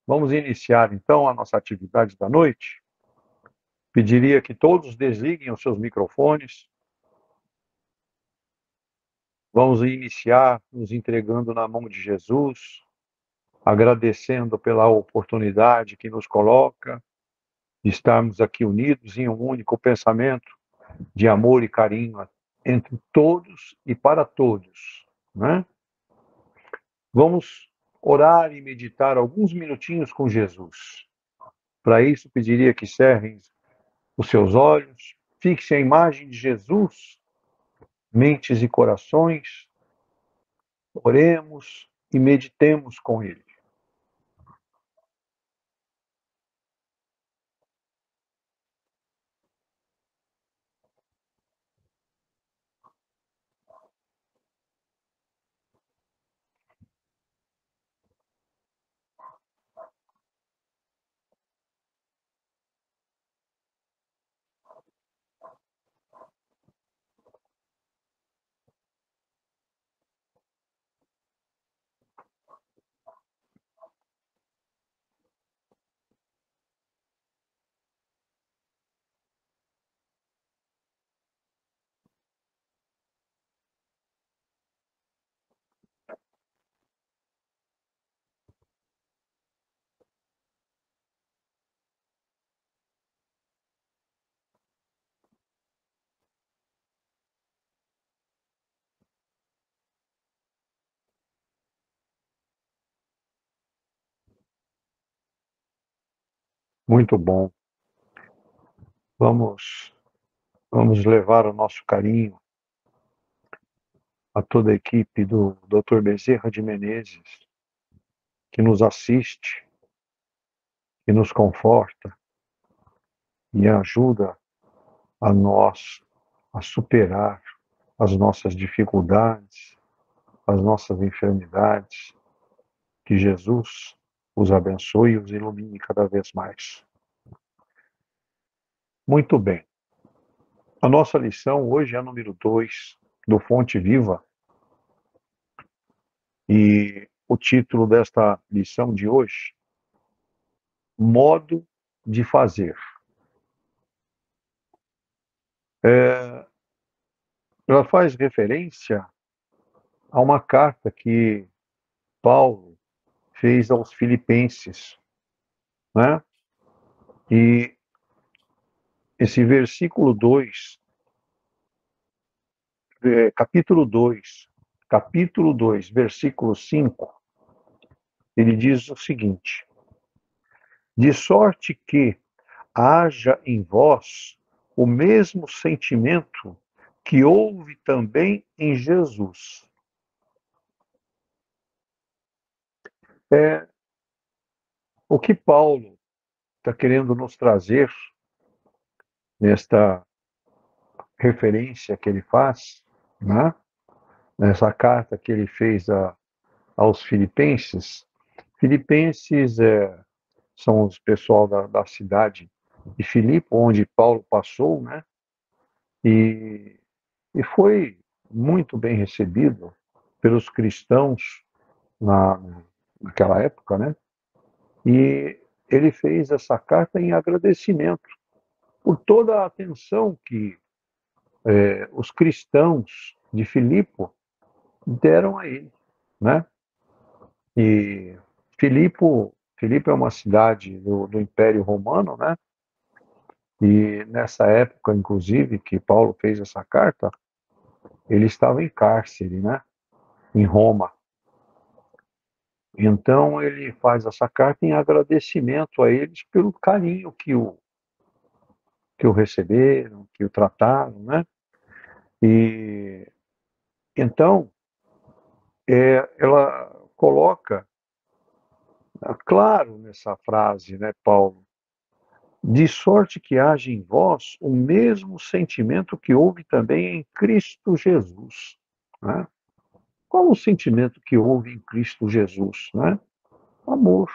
Vamos iniciar, então, a nossa atividade da noite. Pediria que todos desliguem os seus microfones. Vamos iniciar nos entregando na mão de Jesus, agradecendo pela oportunidade que nos coloca de estarmos aqui unidos em um único pensamento de amor e carinho entre todos e para todos, né? Vamos orar e meditar alguns minutinhos com Jesus. Para isso, pediria que cerrem os seus olhos, fixem a imagem de Jesus, mentes e corações, oremos e meditemos com Ele. Muito bom. Vamos levar o nosso carinho a toda a equipe do Dr. Bezerra de Menezes, que nos assiste, que nos conforta e ajuda a nós a superar as nossas dificuldades, as nossas enfermidades. Que Jesus os abençoe e os ilumine cada vez mais. Muito bem. A nossa lição hoje é a número 2 do Fonte Viva. E o título desta lição de hoje, Modo de Fazer. Ela faz referência a uma carta que Paulo fez aos Filipenses, né? E esse versículo 2, capítulo 2, versículo 5, ele diz o seguinte: de sorte que haja em vós o mesmo sentimento que houve também em Jesus. O que Paulo está querendo nos trazer nesta referência que ele faz, né? Nessa carta que ele fez aos Filipenses. Filipenses são os pessoal da cidade de Filipe, onde Paulo passou, né? E foi muito bem recebido pelos cristãos naquela época, né? E ele fez essa carta em agradecimento por toda a atenção que os cristãos de Filipe deram a ele, né? E Filipe é uma cidade do Império Romano, né? E nessa época, inclusive, que Paulo fez essa carta, ele estava em cárcere, né? Em Roma. Então ele faz essa carta em agradecimento a eles pelo carinho que o receberam, que o trataram, né? E então ela coloca claro nessa frase, né, Paulo, de sorte que haja em vós o mesmo sentimento que houve também em Cristo Jesus, né? Qual o sentimento que houve em Cristo Jesus, né? Amor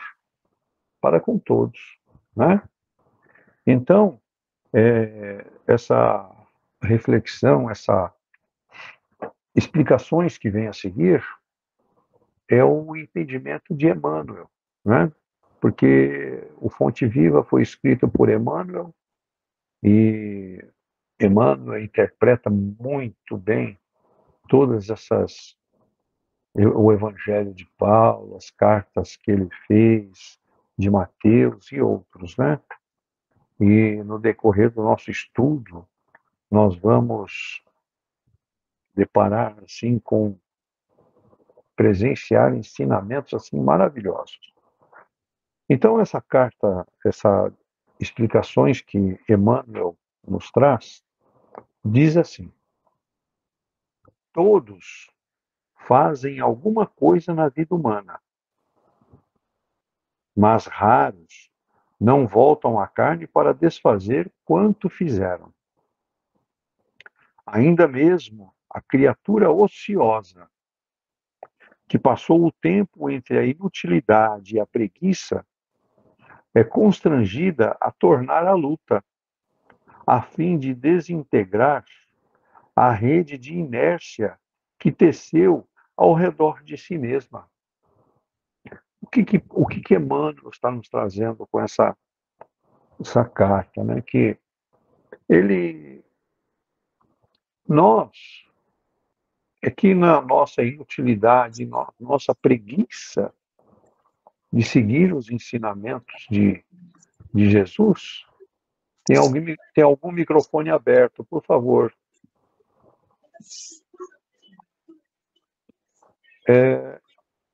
para com todos, né? Então, essa reflexão, essas explicações que vêm a seguir, é o entendimento de Emmanuel, né? porque o Fonte Viva foi escrito por Emmanuel, e Emmanuel interpreta muito bem todas essas, o Evangelho de Paulo, as cartas que ele fez, de Mateus e outros, né? E no decorrer do nosso estudo, nós vamos deparar assim com presenciar ensinamentos assim maravilhosos. Então essa carta, essas explicações que Emmanuel nos traz, diz assim: todos fazem alguma coisa na vida humana, mas raros não voltam à carne para desfazer quanto fizeram. Ainda mesmo a criatura ociosa, que passou o tempo entre a inutilidade e a preguiça, é constrangida a tornar a luta, a fim de desintegrar a rede de inércia que teceu ao redor de si mesma. O que Emmanuel está nos trazendo com essa carta, né? Que ele, nós, é que na nossa inutilidade, nossa preguiça de seguir os ensinamentos de Jesus, tem algum microfone aberto, por favor.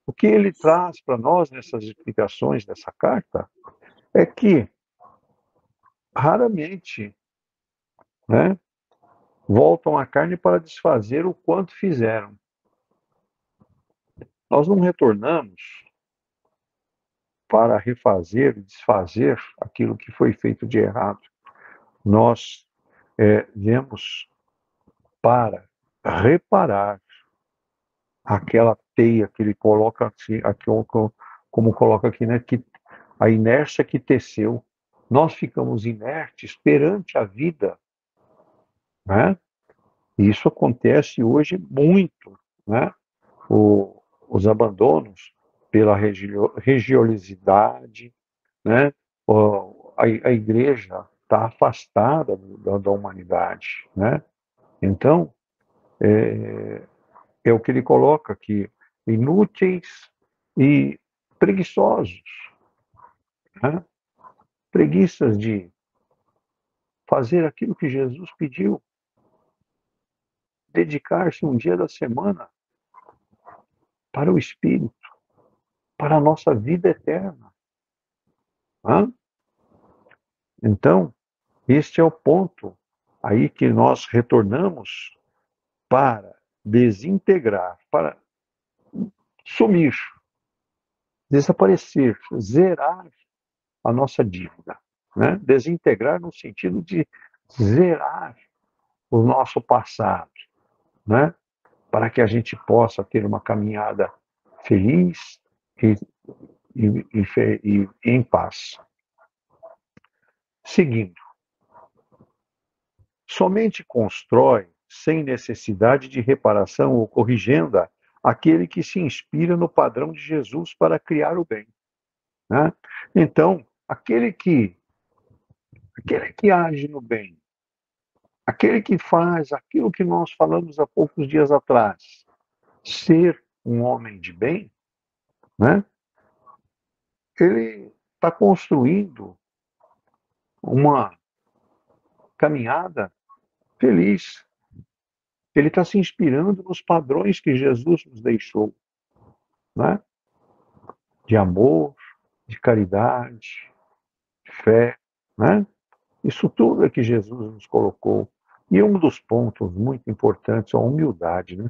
O que ele traz para nós nessas explicações dessa carta é que raramente, né, voltam à carne para desfazer o quanto fizeram. Nós não retornamos para refazer e desfazer aquilo que foi feito de errado. Nós viemos para reparar aquela teia que ele coloca aqui, como coloca aqui, né, que a inércia que teceu. Nós ficamos inertes perante a vida, né? E isso acontece hoje muito, né? Os abandonos pela religiosidade, né? A igreja está afastada da humanidade, né? Então, é o que ele coloca aqui: inúteis e preguiçosos, né? Preguiças de fazer aquilo que Jesus pediu, dedicar-se um dia da semana para o Espírito, para a nossa vida eterna, né? Então, este é o ponto aí que nós retornamos para desintegrar, para sumir, desaparecer, zerar a nossa dívida, né? Desintegrar no sentido de zerar o nosso passado, né? Para que a gente possa ter uma caminhada feliz e, e em paz. Seguindo, somente constrói sem necessidade de reparação ou corrigenda aquele que se inspira no padrão de Jesus para criar o bem, né? Então, aquele que age no bem, aquele que faz aquilo que nós falamos há poucos dias atrás, ser um homem de bem, né? Ele está construindo uma caminhada feliz. Ele está se inspirando nos padrões que Jesus nos deixou, né? De amor, de caridade, de fé, né? Isso tudo é que Jesus nos colocou. E um dos pontos muito importantes é a humildade, né?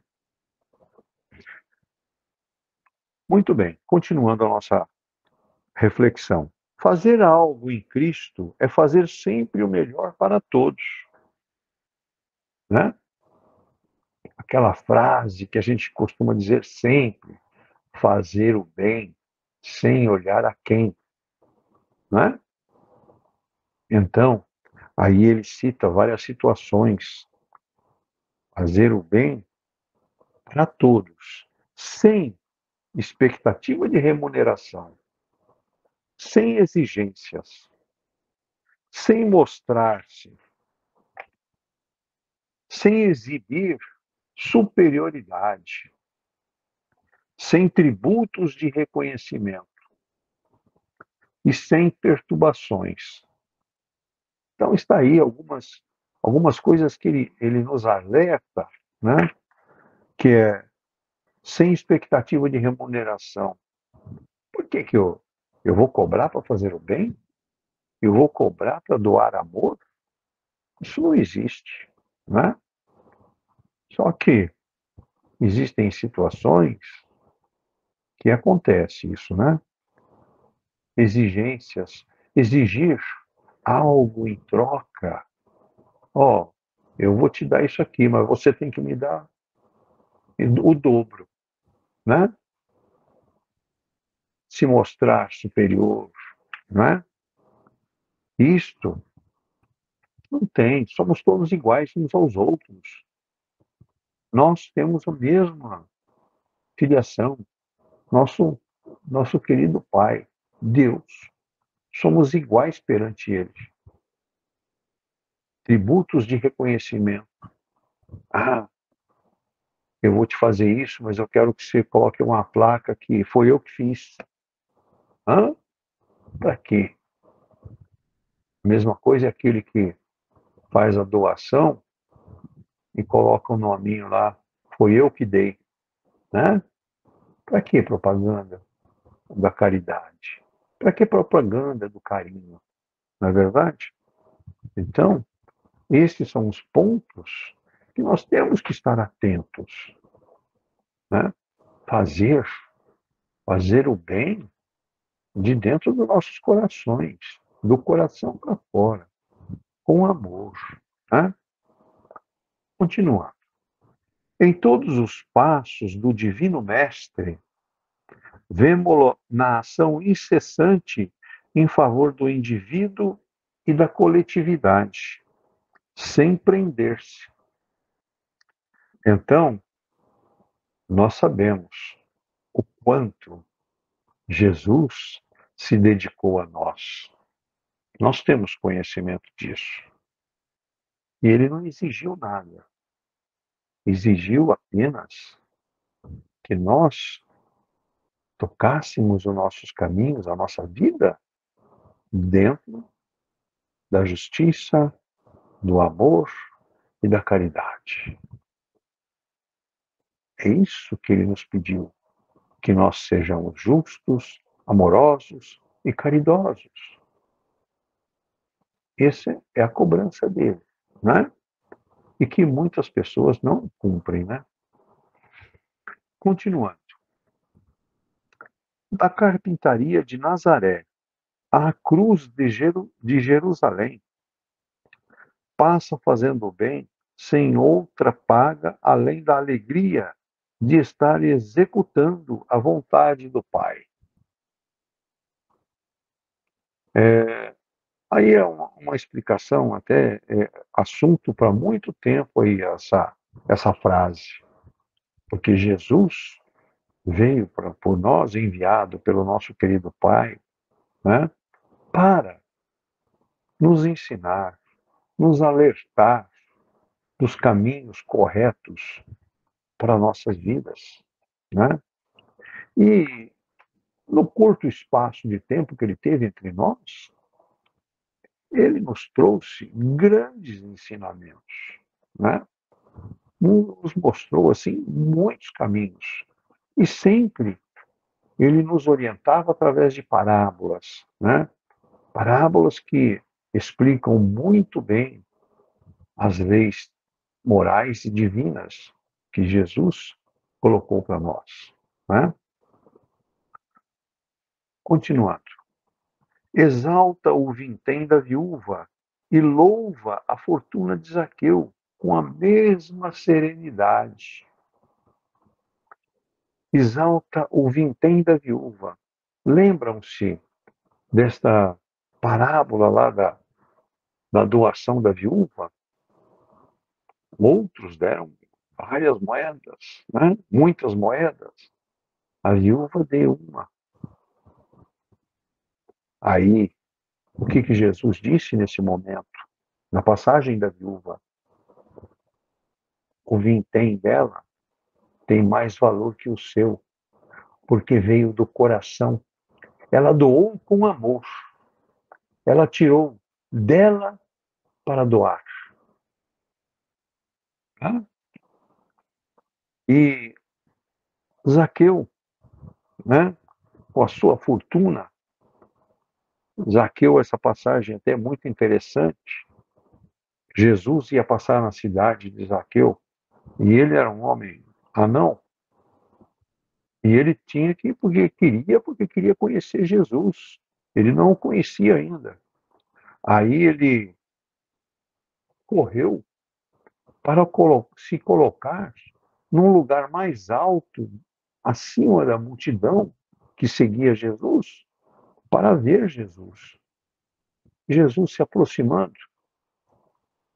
Muito bem, continuando a nossa reflexão. Fazer algo em Cristo é fazer sempre o melhor para todos, né? Aquela frase que a gente costuma dizer sempre: fazer o bem sem olhar a quem, né? Então, aí ele cita várias situações. Fazer o bem para todos, sem expectativa de remuneração, sem exigências, sem mostrar-se, sem exibir superioridade, sem tributos de reconhecimento e sem perturbações. Então está aí algumas coisas que ele nos alerta, né? Que é sem expectativa de remuneração. Por que, que eu vou cobrar para fazer o bem? Eu vou cobrar para doar amor? Isso não existe, né? Só que existem situações que acontece isso, né? Exigências, exigir algo em troca. Ó, eu vou te dar isso aqui, mas você tem que me dar o dobro, né? Se mostrar superior, né? Isto não tem, somos todos iguais uns aos outros. Nós temos a mesma filiação, nosso querido Pai, Deus. Somos iguais perante Ele. Tributos de reconhecimento. Ah, eu vou te fazer isso, mas eu quero que você coloque uma placa que foi eu que fiz. Hã? Para quê? A mesma coisa é aquele que faz a doação e coloca um nominho lá, foi eu que dei, né? Para que propaganda da caridade? Para que propaganda do carinho? Não é verdade? Então, esses são os pontos que nós temos que estar atentos, né? Fazer, fazer o bem de dentro dos nossos corações, do coração para fora, com amor, né? Continuar. Em todos os passos do Divino Mestre, vemo-lo na ação incessante em favor do indivíduo e da coletividade, sem prender-se. Então, nós sabemos o quanto Jesus se dedicou a nós. Nós temos conhecimento disso. E ele não exigiu nada. Exigiu apenas que nós tocássemos os nossos caminhos, a nossa vida, dentro da justiça, do amor e da caridade. É isso que ele nos pediu, que nós sejamos justos, amorosos e caridosos. Essa é a cobrança dele, né? E que muitas pessoas não cumprem, né? Continuando. Da carpintaria de Nazaré à cruz de Jerusalém, passa fazendo o bem sem outra paga além da alegria de estar executando a vontade do Pai. Aí é uma explicação, até assunto para muito tempo aí essa frase, porque Jesus veio por nós, enviado pelo nosso querido Pai, né, para nos ensinar, nos alertar dos caminhos corretos para nossas vidas, né? E no curto espaço de tempo que ele teve entre nós, ele nos trouxe grandes ensinamentos, né? Nos mostrou assim muitos caminhos e sempre ele nos orientava através de parábolas, né? Parábolas que explicam muito bem as leis morais e divinas que Jesus colocou para nós, né? Continuando. Exalta o vintém da viúva e louva a fortuna de Zaqueu com a mesma serenidade. Exalta o vintém da viúva. Lembram-se desta parábola lá da doação da viúva? Outros deram várias moedas, né? Muitas moedas. A viúva deu uma. Aí, o que Jesus disse nesse momento? Na passagem da viúva, o vintém dela tem mais valor que o seu, porque veio do coração. Ela doou com amor. Ela tirou dela para doar. Tá? E Zaqueu, né, com a sua fortuna, Zaqueu, essa passagem até é muito interessante. Jesus ia passar na cidade de Zaqueu e ele era um homem anão. E ele tinha que ir porque queria conhecer Jesus. Ele não o conhecia ainda. Aí ele correu para se colocar num lugar mais alto, acima da multidão que seguia Jesus, para ver Jesus. Jesus se aproximando,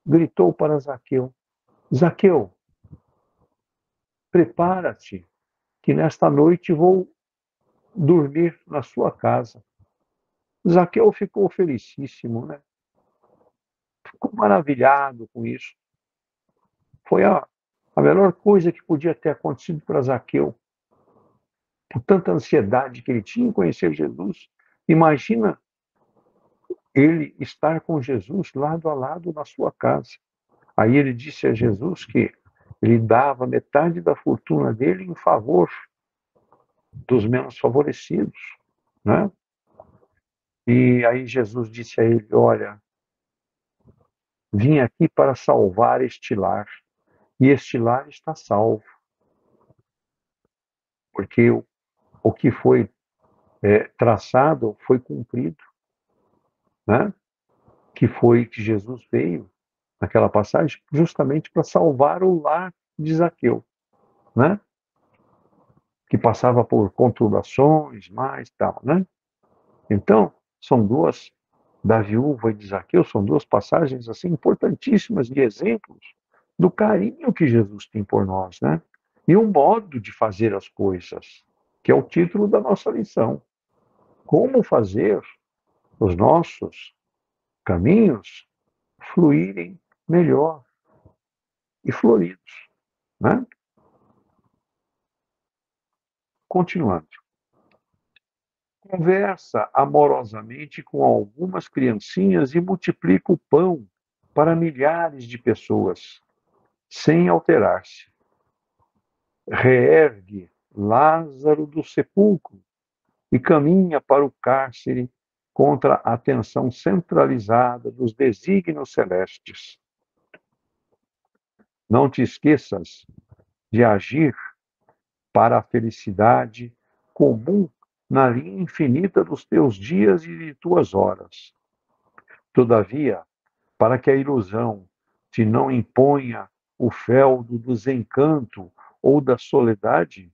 gritou para Zaqueu: Zaqueu, prepara-te, que nesta noite vou dormir na sua casa. Zaqueu ficou felicíssimo, né? Ficou maravilhado com isso. Foi a melhor coisa que podia ter acontecido para Zaqueu, por tanta ansiedade que ele tinha em conhecer Jesus. Imagina ele estar com Jesus lado a lado na sua casa. Aí ele disse a Jesus que ele dava metade da fortuna dele em favor dos menos favorecidos, né? E aí Jesus disse a ele: Olha, vim aqui para salvar este lar, e este lar está salvo, porque o que foi traçado foi cumprido, né? Que foi que Jesus veio naquela passagem justamente para salvar o lar de Zaqueu, né? Que passava por conturbações, mais tal, né? Então, são duas, da viúva e de Zaqueu, são duas passagens assim importantíssimas de exemplos do carinho que Jesus tem por nós, né? E um modo de fazer as coisas, que é o título da nossa lição. Como fazer os nossos caminhos fluírem melhor e floridos, né? Continuando. Conversa amorosamente com algumas criancinhas e multiplica o pão para milhares de pessoas, sem alterar-se. Reergue Lázaro do sepulcro e caminha para o cárcere contra a atenção centralizada dos desígnios celestes. Não te esqueças de agir para a felicidade comum na linha infinita dos teus dias e de tuas horas. Todavia, para que a ilusão te não imponha o fel do desencanto ou da soledade,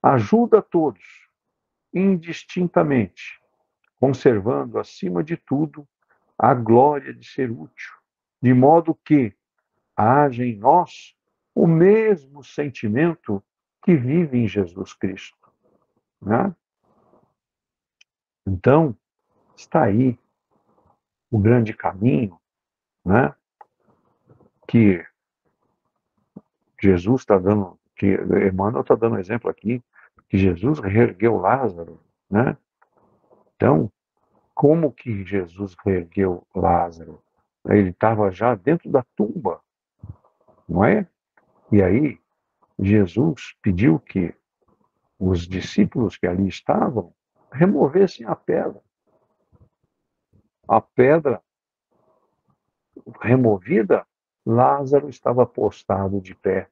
ajuda a todos, indistintamente, conservando, acima de tudo, a glória de ser útil, de modo que haja em nós o mesmo sentimento que vive em Jesus Cristo, né? Então, está aí o grande caminho, né? Que Jesus está dando, que Emmanuel está dando exemplo aqui, que Jesus reergueu Lázaro, né? Então, como que Jesus reergueu Lázaro? Ele estava já dentro da tumba, não é? E aí, Jesus pediu que os discípulos que ali estavam removessem a pedra. A pedra removida, Lázaro estava postado de pé,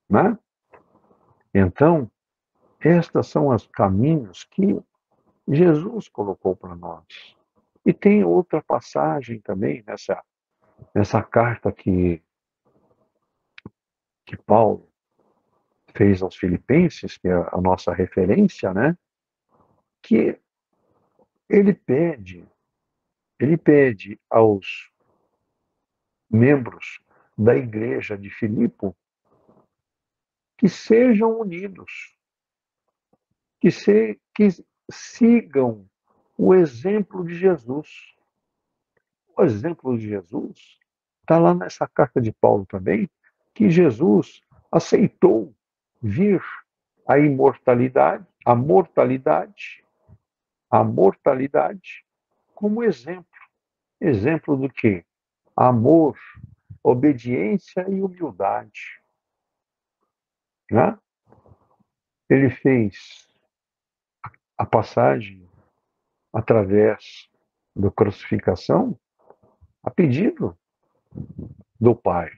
né? Então, estes são os caminhos que Jesus colocou para nós. E tem outra passagem também nessa carta que Paulo fez aos Filipenses, que é a nossa referência, né? Que ele pede, ele pede aos membros da igreja de Filipe que sejam unidos, que sigam o exemplo de Jesus. O exemplo de Jesus está lá nessa carta de Paulo também, que Jesus aceitou vir a imortalidade, a mortalidade como exemplo. Exemplo do quê? Amor, obediência e humildade. Né? Ele fez a passagem através da crucificação a pedido do Pai.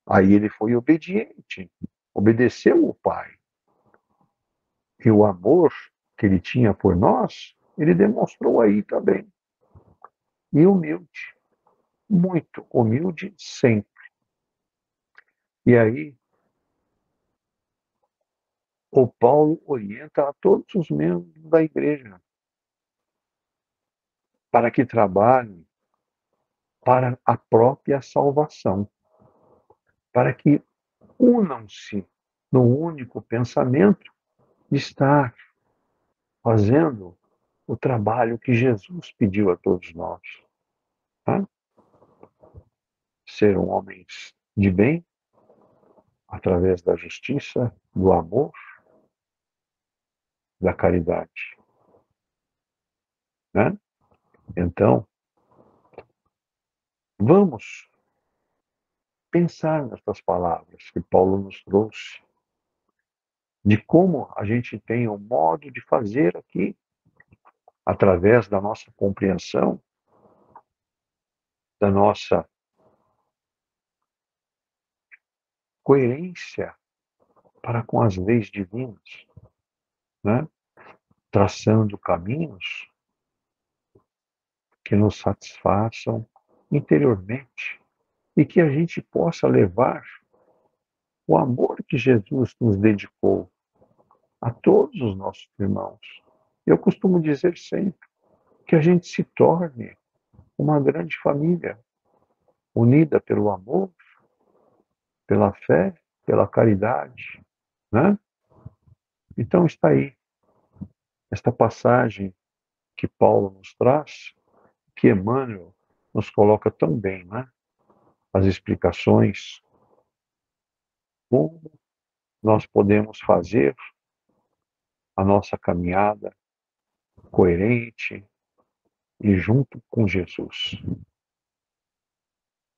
Aí ele foi obediente, obedeceu o Pai. E o amor que ele tinha por nós, ele demonstrou aí também. E humilde, muito humilde sempre. E aí, o Paulo orienta a todos os membros da igreja para que trabalhem para a própria salvação, para que unam-se no único pensamento de estar fazendo o trabalho que Jesus pediu a todos nós. Tá? Ser homens de bem, através da justiça, do amor, da caridade. Né? Então, vamos pensar nessas palavras que Paulo nos trouxe, de como a gente tem um modo de fazer aqui, através da nossa compreensão, da nossa coerência para com as leis divinas, né? Traçando caminhos que nos satisfaçam interiormente e que a gente possa levar o amor que Jesus nos dedicou a todos os nossos irmãos. Eu costumo dizer sempre que a gente se torne uma grande família, unida pelo amor, pela fé, pela caridade, né? Então está aí esta passagem que Paulo nos traz, que Emmanuel nos coloca tão bem, né? As explicações, como nós podemos fazer a nossa caminhada coerente e junto com Jesus.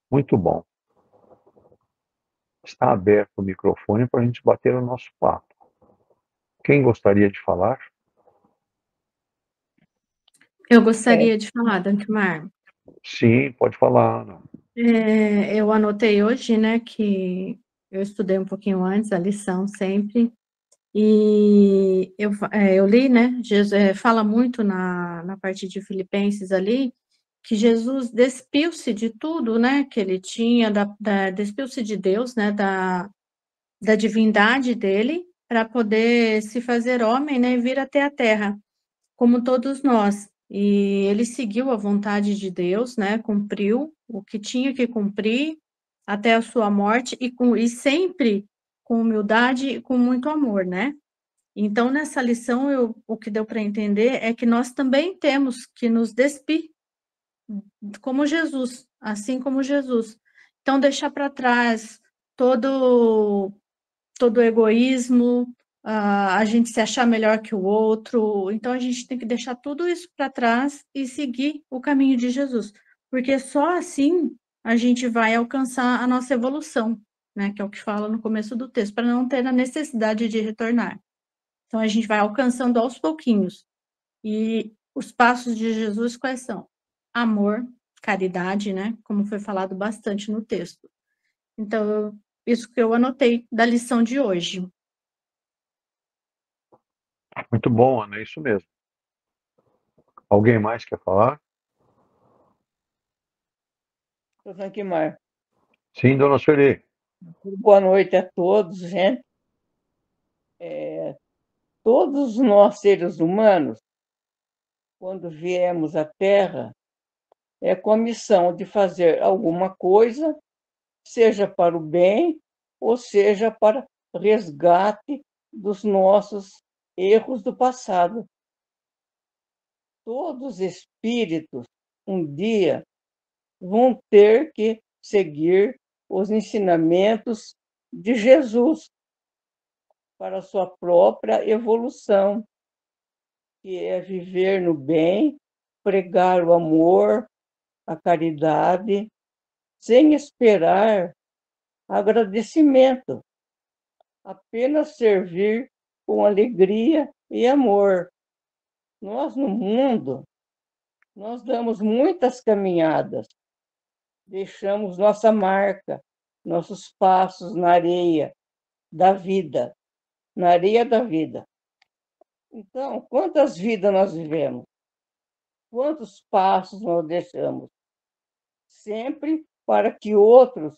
Muito bom. Está aberto o microfone para a gente bater o nosso papo. Quem gostaria de falar? Eu gostaria de falar, Dankmar. Sim, pode falar, Ana. Eu anotei hoje, né, que eu estudei um pouquinho antes a lição sempre, e eu li, né, fala muito na parte de Filipenses ali, que Jesus despiu-se de tudo, né, que ele tinha, despiu-se de Deus, né, da divindade dele, para poder se fazer homem, né, e vir até a terra, como todos nós. E ele seguiu a vontade de Deus, né, cumpriu o que tinha que cumprir até a sua morte e sempre com humildade e com muito amor, né. Então nessa lição o que deu para entender é que nós também temos que nos despir como Jesus, assim como Jesus. Então deixar para trás todo todo o egoísmo, a gente se achar melhor que o outro, então a gente tem que deixar tudo isso para trás e seguir o caminho de Jesus, porque só assim a gente vai alcançar a nossa evolução, né, que é o que fala no começo do texto, para não ter a necessidade de retornar. Então a gente vai alcançando aos pouquinhos. E os passos de Jesus quais são? Amor, caridade, né, como foi falado bastante no texto. Então, isso que eu anotei da lição de hoje. Muito bom, Ana, é isso mesmo. Alguém mais quer falar? Dankmar. Sim, dona Sueli. Boa noite a todos, gente. Todos nós, seres humanos, quando viemos à Terra, é com a missão de fazer alguma coisa, seja para o bem, ou seja para resgate dos nossos erros do passado. todos os espíritos, um dia, vão ter que seguir os ensinamentos de Jesus para a sua própria evolução, que é viver no bem, pregar o amor, a caridade, sem esperar agradecimento, apenas servir com alegria e amor. Nós, no mundo, nós damos muitas caminhadas, deixamos nossa marca, nossos passos na areia da vida, na areia da vida. Então, quantas vidas nós vivemos? Quantos passos nós deixamos? Sempre para que outros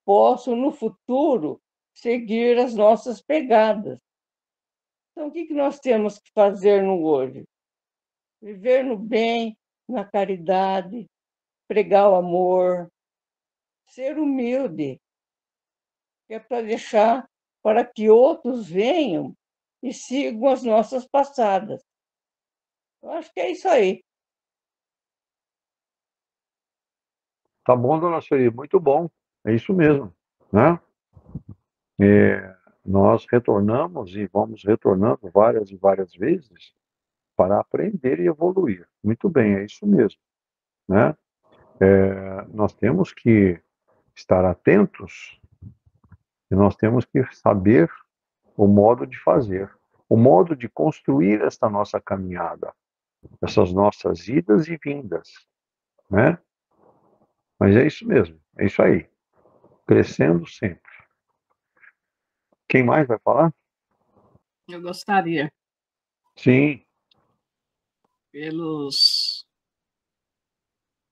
possam, no futuro, seguir as nossas pegadas. Então, o que nós temos que fazer no hoje? Viver no bem, na caridade, pregar o amor, ser humilde, que é para deixar para que outros venham e sigam as nossas passadas. Eu acho que é isso aí. Tá bom, dona Sueli, muito bom. É isso mesmo, né? Nós retornamos e vamos retornando várias e várias vezes para aprender e evoluir. Muito bem, é isso mesmo, né? Nós temos que estar atentos e nós temos que saber o modo de fazer, o modo de construir esta nossa caminhada, essas nossas idas e vindas, né? Mas é isso mesmo, é isso aí, crescendo sempre. Quem mais vai falar? Eu gostaria, Sim,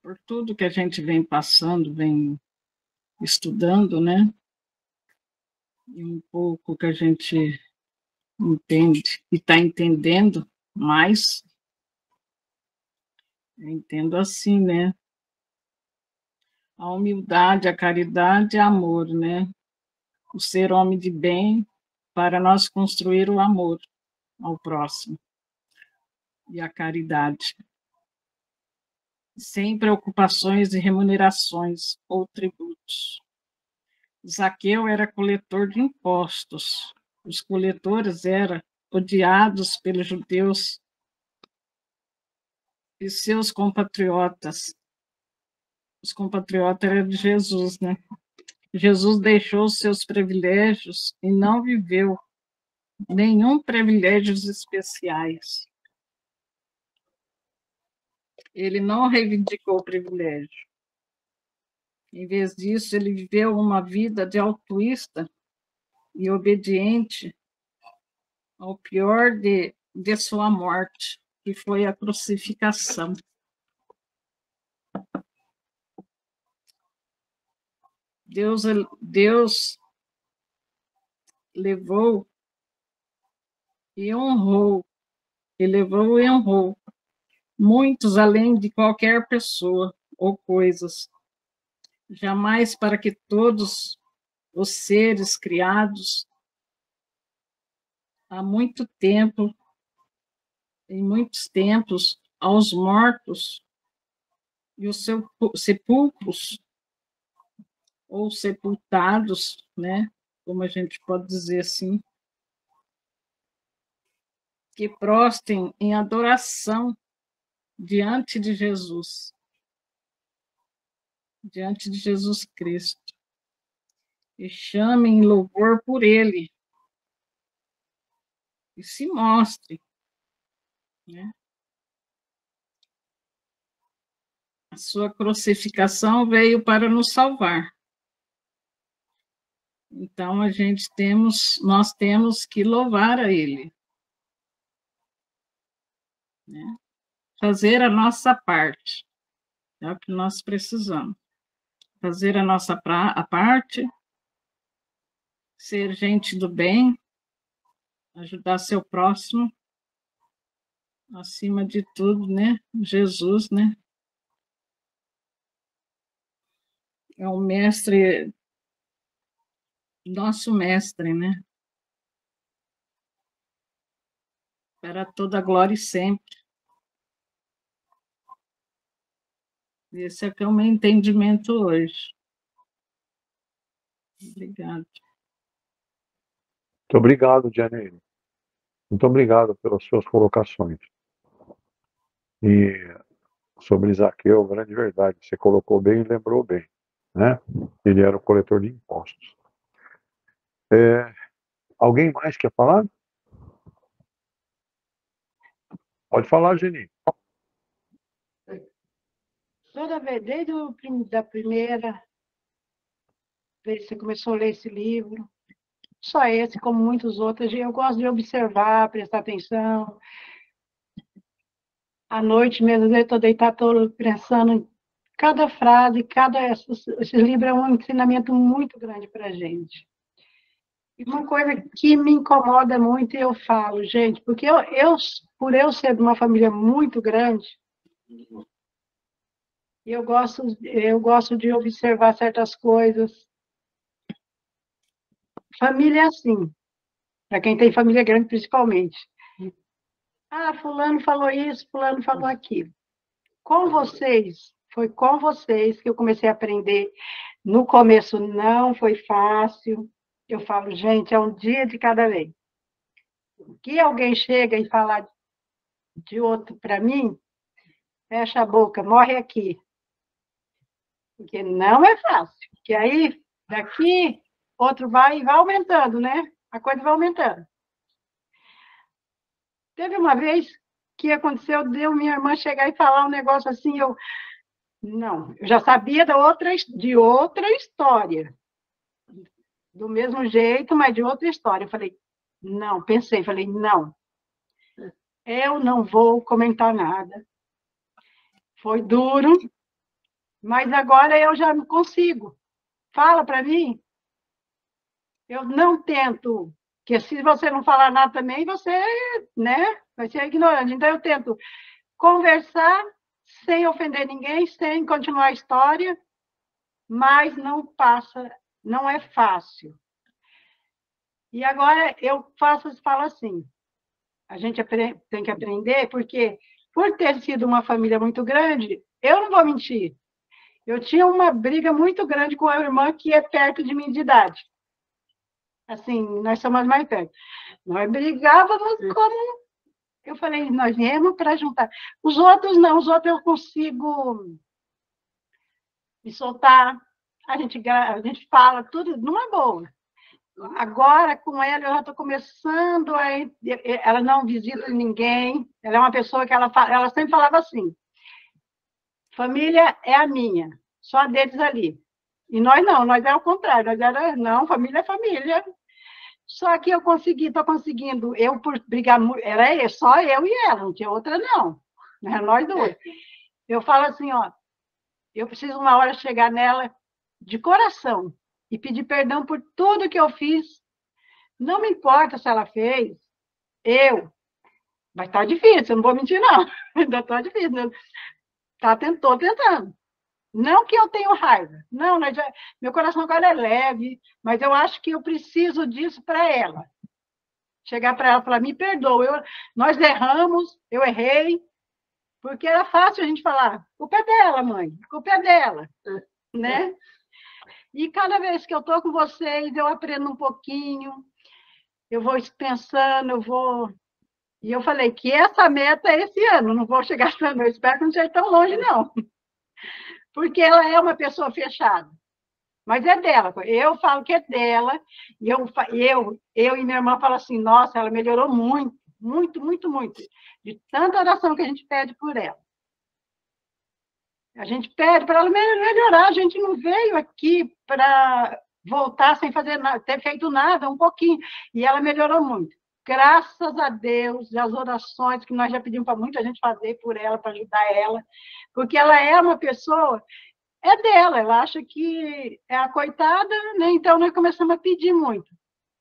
por tudo que a gente vem passando, vem estudando, né? E um pouco que a gente entende e está entendendo mais, eu entendo assim, né? A humildade, a caridade e amor, né? O ser homem de bem para nós construir o amor ao próximo e a caridade, sem preocupações de remunerações ou tributos. Zaqueu era coletor de impostos. Os coletores eram odiados pelos judeus e seus compatriotas. Os compatriotas eram de Jesus, né? Jesus deixou seus privilégios e não viveu nenhum privilégios especiais. Ele não reivindicou o privilégio. Em vez disso, ele viveu uma vida de altruísta e obediente ao pior de sua morte, que foi a crucificação. Deus levou e honrou, muitos além de qualquer pessoa ou coisas, jamais para que todos os seres criados há muito tempo, em muitos tempos, aos mortos e os sepulcros ou sepultados, né? Como a gente pode dizer assim, que prostem em adoração diante de Jesus Cristo, e chamem em louvor por Ele, e se mostre, né? A sua crucificação veio para nos salvar. Então nós temos que louvar a Ele, né? Fazer a nossa parte, é o que nós precisamos. Fazer a nossa parte, ser gente do bem, ajudar seu próximo, acima de tudo, né? Jesus, né? É o mestre, nosso mestre, né? Para toda glória e sempre. Esse é que é o meu entendimento hoje. Obrigada. Muito obrigado, Janine. Muito obrigado pelas suas colocações. E sobre Zaqueu, grande verdade, você colocou bem e lembrou bem, né? Ele era o coletor de impostos. Alguém mais quer falar? Pode falar, Janine. Toda vez, da primeira vez que você começou a ler esse livro, só esse, como muitos outros, eu gosto de observar, prestar atenção. À noite mesmo, eu estou deitada, estou pensando em cada frase, esse livro é um ensinamento muito grande para a gente. E uma coisa que me incomoda muito, e eu falo, gente, porque por eu ser de uma família muito grande, eu gosto de observar certas coisas. Família é assim, para quem tem família grande, principalmente. Ah, fulano falou isso, fulano falou aquilo. Foi com vocês que eu comecei a aprender. No começo não foi fácil. Eu falo, gente, é um dia de cada vez. Que alguém chega e fala de outro para mim, fecha a boca, morre aqui. Porque não é fácil. Porque aí, daqui, outro vai e vai aumentando, né? A coisa vai aumentando. Teve uma vez que aconteceu, deu minha irmã chegar e falar um negócio assim, não, eu já sabia de outra história. Do mesmo jeito, mas de outra história. Eu falei, não, falei, não, eu não vou comentar nada. Foi duro, mas agora eu já consigo. Fala para mim. Eu não tento, porque se você não falar nada também, você, né, vai ser ignorante. Então, eu tento conversar sem ofender ninguém, sem continuar a história, mas não é fácil. E agora eu falo assim, a gente tem que aprender, porque por ter sido uma família muito grande, eu não vou mentir, eu tinha uma briga muito grande com a irmã que é perto de mim de idade. Assim, nós somos mais perto. Nós brigávamos como... Eu falei, nós viemos para juntar. Os outros não, os outros eu consigo me soltar, a gente fala tudo numa boa. Agora, com ela, eu já estou começando a... Ela não visita ninguém, ela é uma pessoa que ela sempre falava assim, família é a minha, só a deles ali. E nós não, nós é o contrário, não, família é família. Só que estou conseguindo, eu por brigar, era só eu e ela, não tinha outra não, era nós dois. Eu falo assim, ó, eu preciso uma hora chegar nela de coração e pedir perdão por tudo que eu fiz. Não me importa se ela fez, vai estar difícil, eu não vou mentir não, ainda está difícil, né? Estou tentando. Não que eu tenho raiva, não, meu coração agora é leve, mas eu acho que eu preciso disso para ela. Chegar para ela e falar, me perdoa, nós erramos, eu errei, porque era fácil a gente falar, a culpa é dela, mãe, a culpa é dela, né? E cada vez que eu estou com vocês, eu aprendo um pouquinho, eu vou pensando, E eu falei que essa meta é esse ano, não vou chegar esse ano, eu espero que não seja tão longe, não. Porque ela é uma pessoa fechada. Mas é dela. Eu falo que é dela, e eu e minha irmã falam assim, nossa, ela melhorou muito, muito, muito, muito, de tanta oração que a gente pede por ela. A gente pede para ela melhorar, a gente não veio aqui para voltar sem fazer nada, ter feito nada, um pouquinho, e ela melhorou muito. Graças a Deus, as orações que nós já pedimos para muita gente fazer por ela, para ajudar ela, porque ela é uma pessoa... É dela, ela acha que é a coitada, né? Então nós começamos a pedir muito.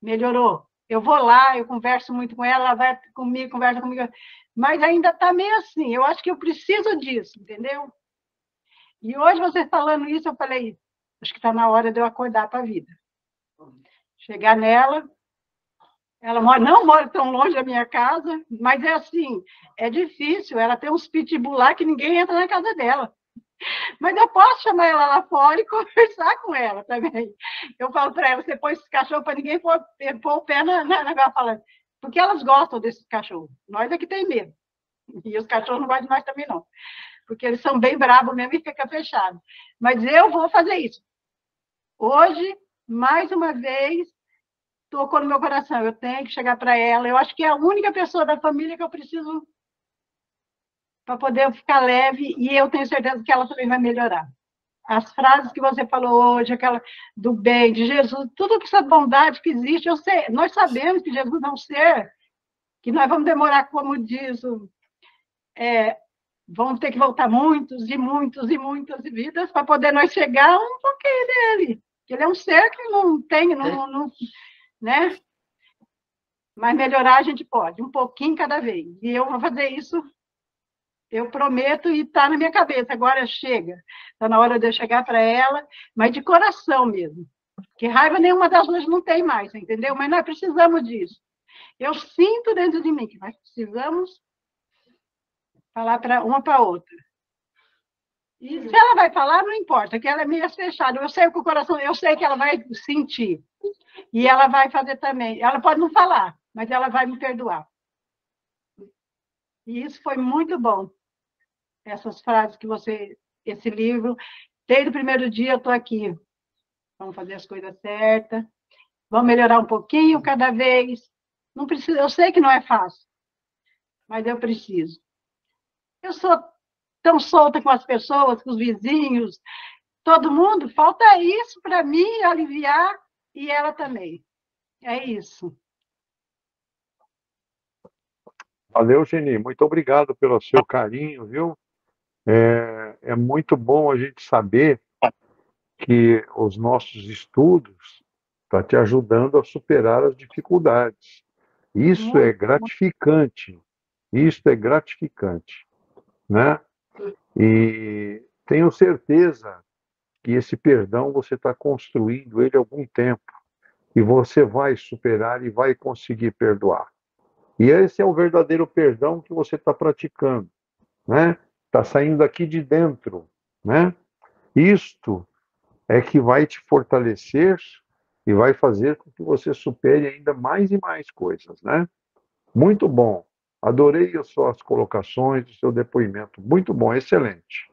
Melhorou. Eu vou lá, eu converso muito com ela vai comigo, conversa comigo, mas ainda está meio assim, eu acho que eu preciso disso, entendeu? E hoje, você falando isso, eu falei, acho que está na hora de eu acordar para a vida. Chegar nela, ela não mora tão longe da minha casa, mas é assim, é difícil, ela tem uns pitbull lá que ninguém entra na casa dela. Mas eu posso chamar ela lá fora e conversar com ela também. Eu falo para ela, você põe esse cachorro para ninguém pôr o pé na falando. Porque elas gostam desses cachorros. Nós é que tem medo. E os cachorros não gostam de nós também, não. Porque eles são bem bravos mesmo e ficam fechados. Mas eu vou fazer isso. Hoje, mais uma vez, tocou no meu coração. Eu tenho que chegar para ela. Eu acho que é a única pessoa da família que eu preciso para poder ficar leve, e eu tenho certeza que ela também vai melhorar. As frases que você falou hoje, aquela do bem, de Jesus, tudo essa bondade que existe, eu sei, nós sabemos que Jesus é um ser, que nós vamos demorar, como diz, vamos ter que voltar muitos e muitos e muitas vidas para poder nós chegar um pouquinho dele. Ele é um ser que não tem, né? Mas melhorar a gente pode, um pouquinho cada vez. E eu vou fazer isso. Eu prometo, e está na minha cabeça. Agora chega. Está na hora de eu chegar para ela, mas de coração mesmo. Porque raiva nenhuma das duas não tem mais, entendeu? Mas nós precisamos disso. Eu sinto dentro de mim que nós precisamos falar uma para a outra. E se ela vai falar, não importa, que ela é meio fechada. Eu sei que o coração, eu sei que ela vai sentir. E ela vai fazer também. Ela pode não falar, mas ela vai me perdoar. E isso foi muito bom. Essas frases que esse livro, desde o primeiro dia eu estou aqui. Vamos fazer as coisas certas, vamos melhorar um pouquinho cada vez. Não precisa, eu sei que não é fácil, mas eu preciso. Eu sou tão solta com as pessoas, com os vizinhos, todo mundo, falta isso para mim aliviar, e ela também. É isso. Valeu, Geni. Muito obrigado pelo seu carinho, viu? É muito bom a gente saber que os nossos estudos estão te ajudando a superar as dificuldades. Isso é gratificante. Isso é gratificante, né? E tenho certeza que esse perdão você está construindo ele há algum tempo e você vai superar e vai conseguir perdoar. E esse é o verdadeiro perdão que você está praticando, né? Está saindo daqui de dentro, né? Isto é que vai te fortalecer e vai fazer com que você supere ainda mais e mais coisas, né? Muito bom. Adorei as suas colocações, o seu depoimento. Muito bom, excelente.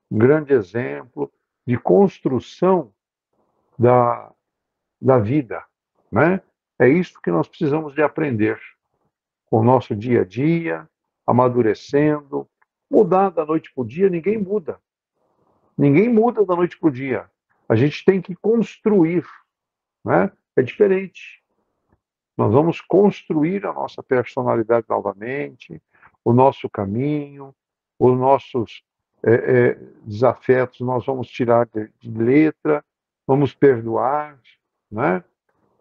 Um grande exemplo de construção da vida, né? É isso que nós precisamos de aprender com o nosso dia a dia, amadurecendo. Mudar da noite para o dia, ninguém muda. Ninguém muda da noite para o dia. A gente tem que construir, né? É diferente. Nós vamos construir a nossa personalidade novamente, o nosso caminho, os nossos desafetos nós vamos tirar de letra, vamos perdoar, né?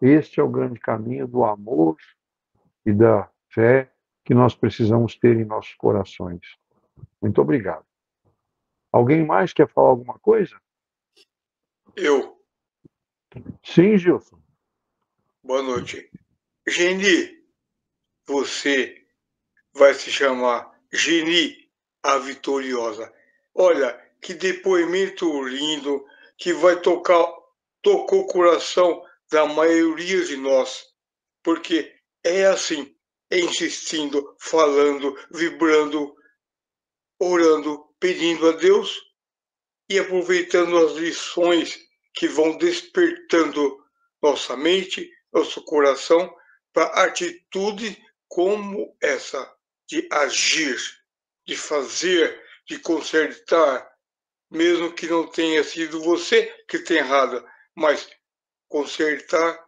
Este é o grande caminho do amor e da fé que nós precisamos ter em nossos corações. Muito obrigado. Alguém mais quer falar alguma coisa? Eu. Sim, Gilson. Boa noite. Geni, você vai se chamar Geni a Vitoriosa. Olha, que depoimento lindo que tocou o coração da maioria de nós. Porque é assim, insistindo, falando, vibrando, orando, pedindo a Deus e aproveitando as lições que vão despertando nossa mente, nosso coração para atitude como essa de agir, de fazer, de consertar, mesmo que não tenha sido você que tenha errado, mas consertar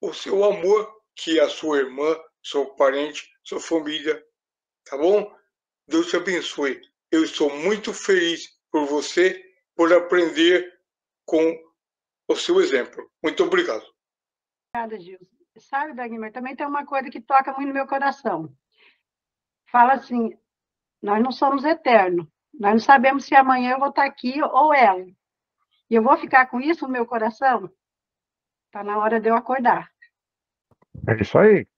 o seu amor, que é a sua irmã, seu parente, sua família, tá bom? Deus te abençoe. Eu estou muito feliz por você, por aprender com o seu exemplo. Muito obrigado. Obrigada, Gilson. Sabe, Dagmar, também tem uma coisa que toca muito no meu coração. Fala assim, nós não somos eternos. Nós não sabemos se amanhã eu vou estar aqui ou ela. E eu vou ficar com isso no meu coração? Está na hora de eu acordar. É isso aí.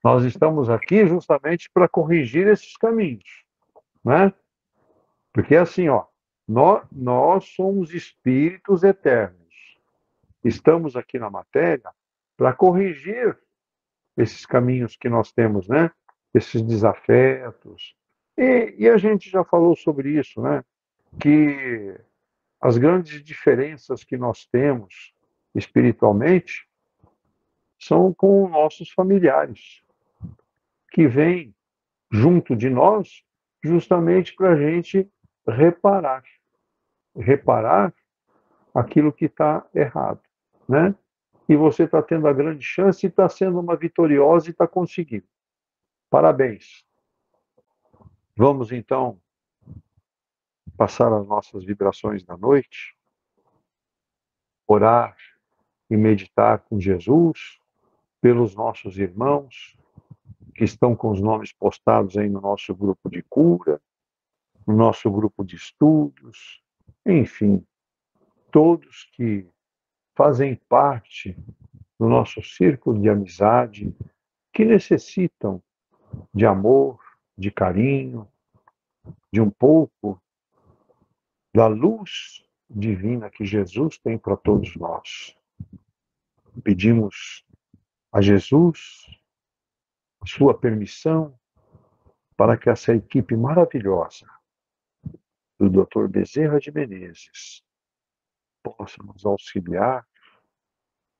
Nós estamos aqui justamente para corrigir esses caminhos, né? Porque é assim, ó, nós somos espíritos eternos. Estamos aqui na matéria para corrigir esses caminhos que nós temos, né? Esses desafetos. E a gente já falou sobre isso, né? Que as grandes diferenças que nós temos espiritualmente são com nossos familiares, que vêm junto de nós justamente para a gente reparar aquilo que está errado, né? E você está tendo a grande chance e está sendo uma vitoriosa e está conseguindo. Parabéns. Vamos então passar as nossas vibrações da noite, orar e meditar com Jesus pelos nossos irmãos que estão com os nomes postados aí no nosso grupo de cura, no nosso grupo de estudos, enfim, todos que fazem parte do nosso círculo de amizade, que necessitam de amor, de carinho, de um pouco da luz divina que Jesus tem para todos nós. Pedimos a Jesus a sua permissão para que essa equipe maravilhosa do Dr. Bezerra de Menezes possa nos auxiliar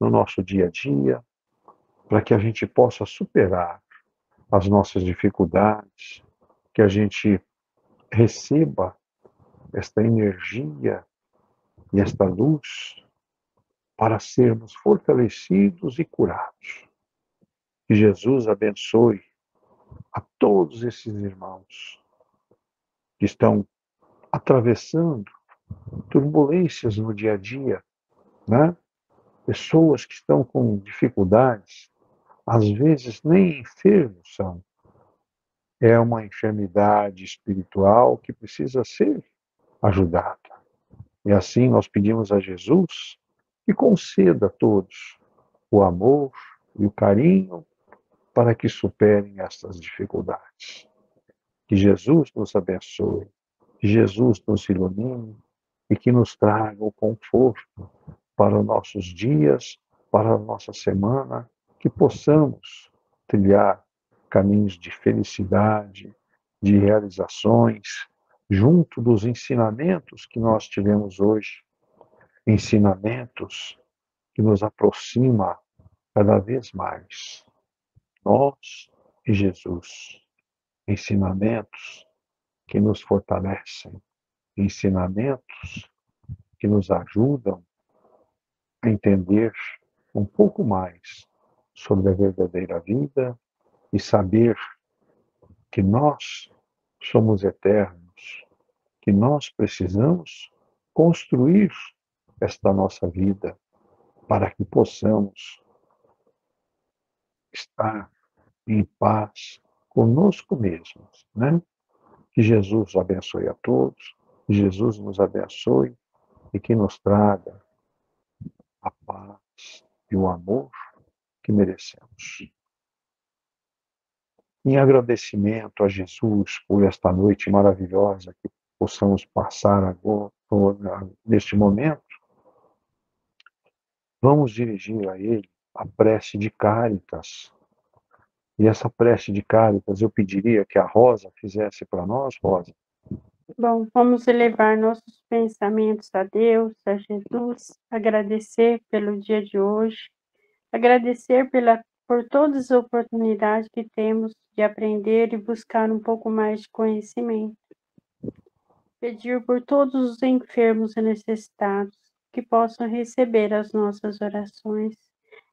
no nosso dia a dia, para que a gente possa superar as nossas dificuldades, que a gente receba esta energia e esta luz para sermos fortalecidos e curados. Que Jesus abençoe a todos esses irmãos que estão atravessando turbulências no dia a dia, né? Pessoas que estão com dificuldades, às vezes nem enfermos são. É uma enfermidade espiritual que precisa ser ajudada. E assim nós pedimos a Jesus que conceda a todos o amor e o carinho para que superem estas dificuldades. Que Jesus nos abençoe, que Jesus nos ilumine e que nos traga o conforto para os nossos dias, para a nossa semana, que possamos trilhar caminhos de felicidade, de realizações, junto dos ensinamentos que nós tivemos hoje, ensinamentos que nos aproxima cada vez mais, nós e Jesus, ensinamentos que nos fortalecem, ensinamentos que nos ajudam a entender um pouco mais sobre a verdadeira vida e saber que nós somos eternos, que nós precisamos construir esta nossa vida para que possamos estar em paz conosco mesmos, né? Que Jesus abençoe a todos, que Jesus nos abençoe e que nos traga a paz e o amor que merecemos. Em agradecimento a Jesus por esta noite maravilhosa que possamos passar agora, neste momento, vamos dirigir a Ele a prece de Cáritas. E essa prece de Cáritas eu pediria que a Rosa fizesse para nós, Rosa. Bom, vamos elevar nossos pensamentos a Deus, a Jesus, agradecer pelo dia de hoje, agradecer por todas as oportunidades que temos de aprender e buscar um pouco mais de conhecimento. Pedir por todos os enfermos e necessitados que possam receber as nossas orações,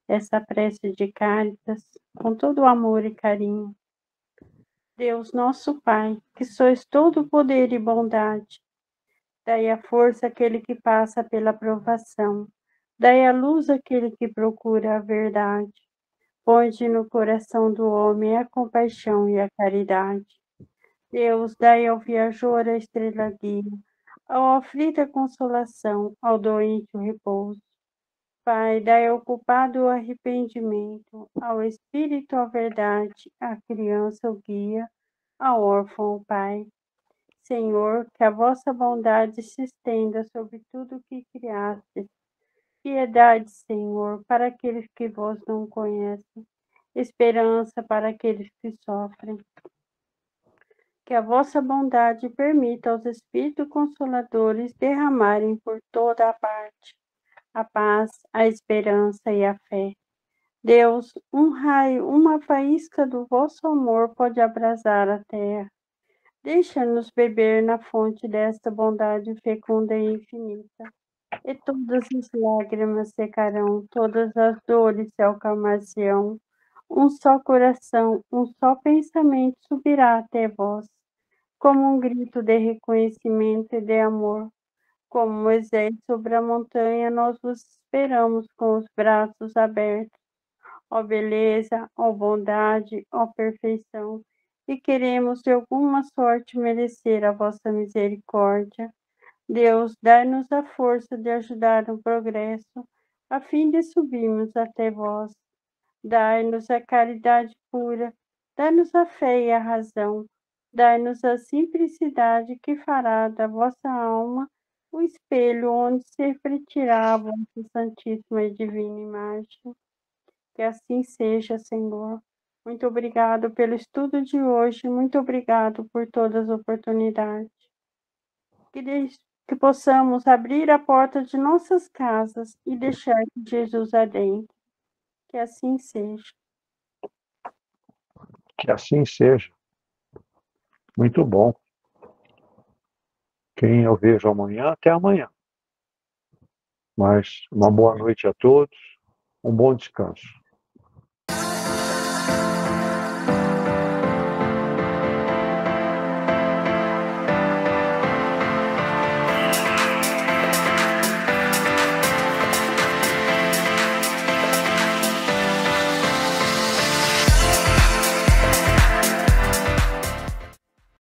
essa prece de Cáritas, com todo o amor e carinho. Deus nosso Pai, que sois todo poder e bondade, dai a força àquele que passa pela provação, dai a luz àquele que procura a verdade. Põe no coração do homem a compaixão e a caridade. Deus, dai ao viajor a estrela guia, ao aflito a consolação, ao doente o repouso. Pai, dai ao culpado o arrependimento, ao espírito a verdade, à criança o guia, ao órfão o pai. Senhor, que a vossa bondade se estenda sobre tudo o que criastes. Piedade, Senhor, para aqueles que vós não conhecem. Esperança para aqueles que sofrem. Que a vossa bondade permita aos Espíritos Consoladores derramarem por toda a parte a paz, a esperança e a fé. Deus, um raio, uma faísca do vosso amor pode abrasar a terra. Deixa-nos beber na fonte desta bondade fecunda e infinita, e todas as lágrimas secarão, todas as dores se acalmar-se-ão. Um só coração, um só pensamento subirá até vós, como um grito de reconhecimento e de amor. Como Moisés sobre a montanha, nós vos esperamos com os braços abertos. Ó beleza, ó bondade, ó perfeição, e queremos de alguma sorte merecer a vossa misericórdia. Deus, dai-nos a força de ajudar no progresso, a fim de subirmos até vós. Dai-nos a caridade pura, dai-nos a fé e a razão, dai-nos a simplicidade que fará da vossa alma o espelho onde se refletirá a vossa santíssima e divina imagem. Que assim seja, Senhor. Muito obrigado pelo estudo de hoje, muito obrigado por todas as oportunidades. Que possamos abrir a porta de nossas casas e deixar Jesus adentro. Que assim seja. Que assim seja. Muito bom. Quem eu vejo amanhã, até amanhã. Mas uma boa noite a todos, um bom descanso.